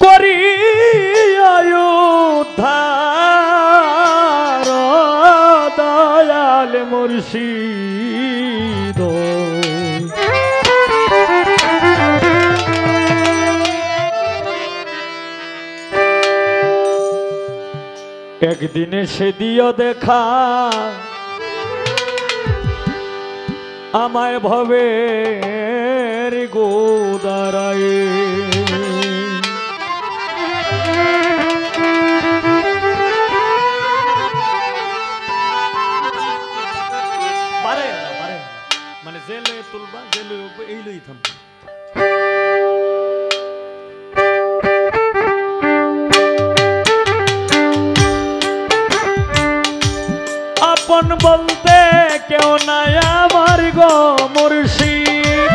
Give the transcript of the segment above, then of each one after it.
করিয়া উদ্ধার দয়াল মুর্শিদ একদিনে সে দিও দেখা আমায় ভবের গোদারায় মানে জেলে তুলবা জেলে এই লই থামবা আপন বলতে কেউ নাই আমার গো মুর্শিদ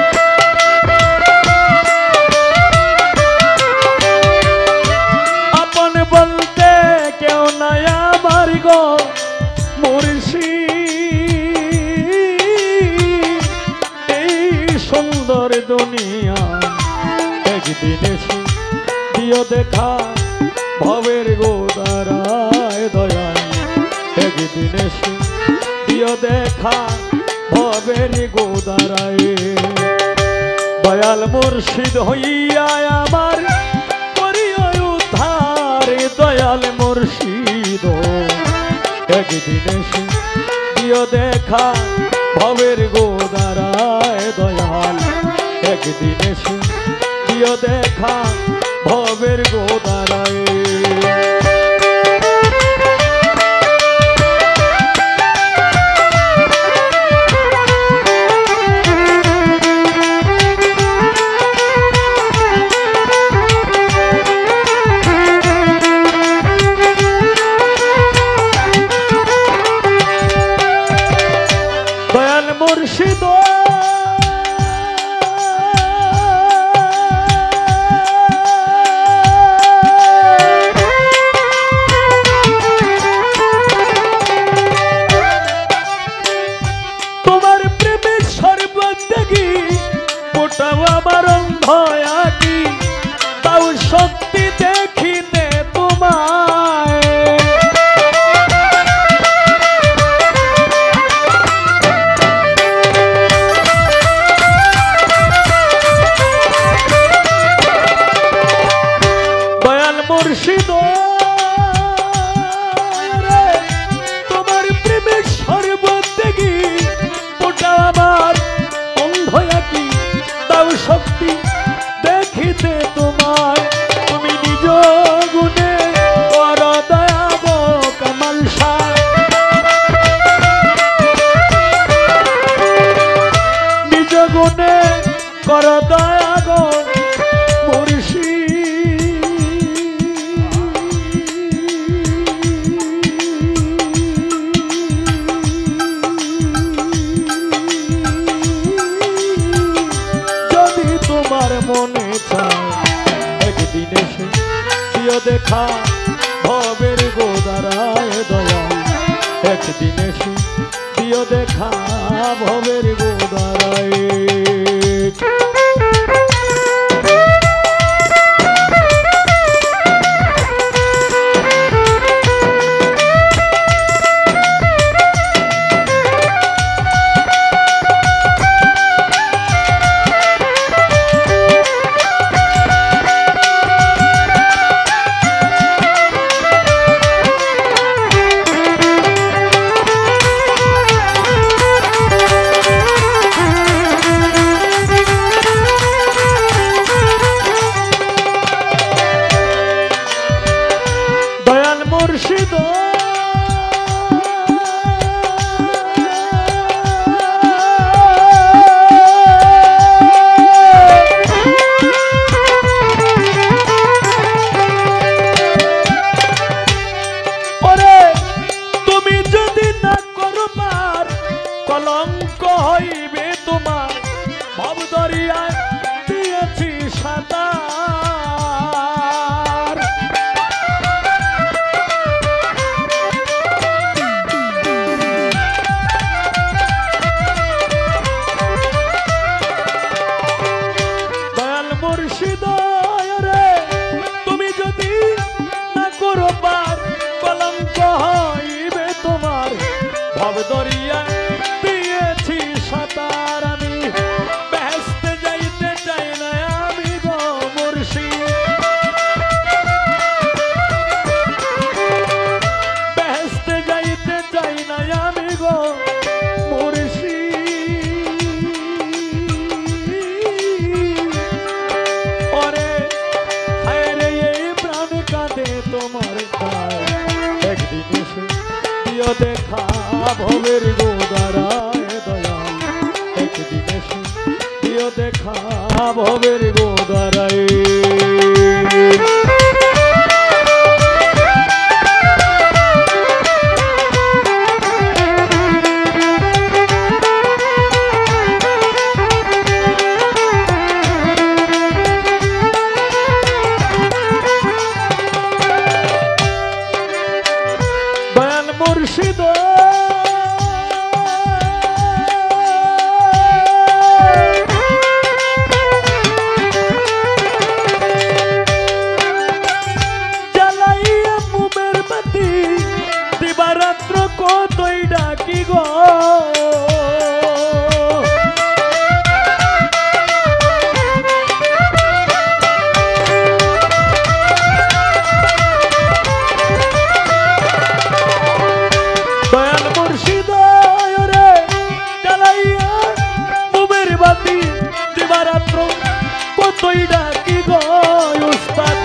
আপন বলতে কেউ নাই আমার গো মুর্শিদ এই সুন্দর দুনিয়া একদিন এসে দিও দেখা ভবের গোদারায় দয়া একদিন এসে দিও দেখা ভবের গোদারায় দয়াল মুর্শিদ হইয়া আমার করিও উদ্ধার দয়াল মুর্শিদ একদিন এসে দিও দেখা ভবের গোদারায় দয়াল একদিন এসে দিও দেখা ভবের গোদারায় মুর্শিদ তোমার প্রেমের সর্বত্যাগী ওটাও আমার অন্ধ আঁকি তাও সত্যি দেখিতে তোমায় মুর্শিদ তোমার প্রেমের সর্বত্যাগী ওটা আমার অন্ধ আঁকি তাও শক্তি দেখিতে তোমায় তুমি নিজ গুণে কর দয়া গো কামাল শাহ নিজ গুণে কর দয়া গো মনে চায় একদিন এসে দিও দেখা ভবের গোদারায় দয়াল একদিন এসে দিও দেখা ভবের গোদারায় দেখা ভবের গোদারায় দয়াল একদিন এসে দিও দেখা ভবের গোদারায় মুর্শিদ জ্বালাইয়া মুমের বাতি দিবারাত্র কতই ডাকি গো কতই ডাকি গো উস্তাদ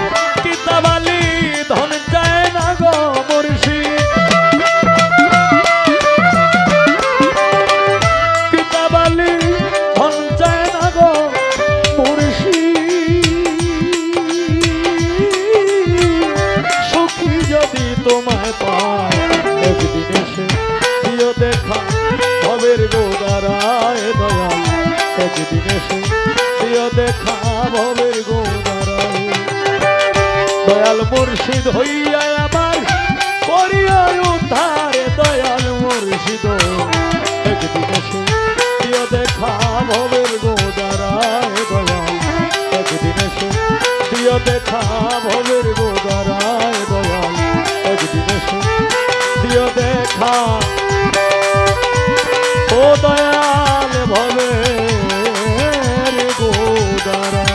কিতাবালি ধন চায় না গো মুর্শিদ কিতাবালি ধন চায় না গো মুর্শিদ সখী যদি তোমায় পায় একদিন এসে দিও দেখা ভবের গোদারায় দয়াল একদিন এসে দিও দেখা ভবের গোদারায় দয়াল মুর্শিদ হইয়া আমার করিয়া উদ্ধার দয়াল মুর্শিদ একদিন এসে দিও দেখা ভবের গোদারায় দয়াল একদিন এসে দিও দেখা ভবের গোদারায় দয়াল একদিন এসে দিও দেখা ও দয়াল ভবের গোদারায়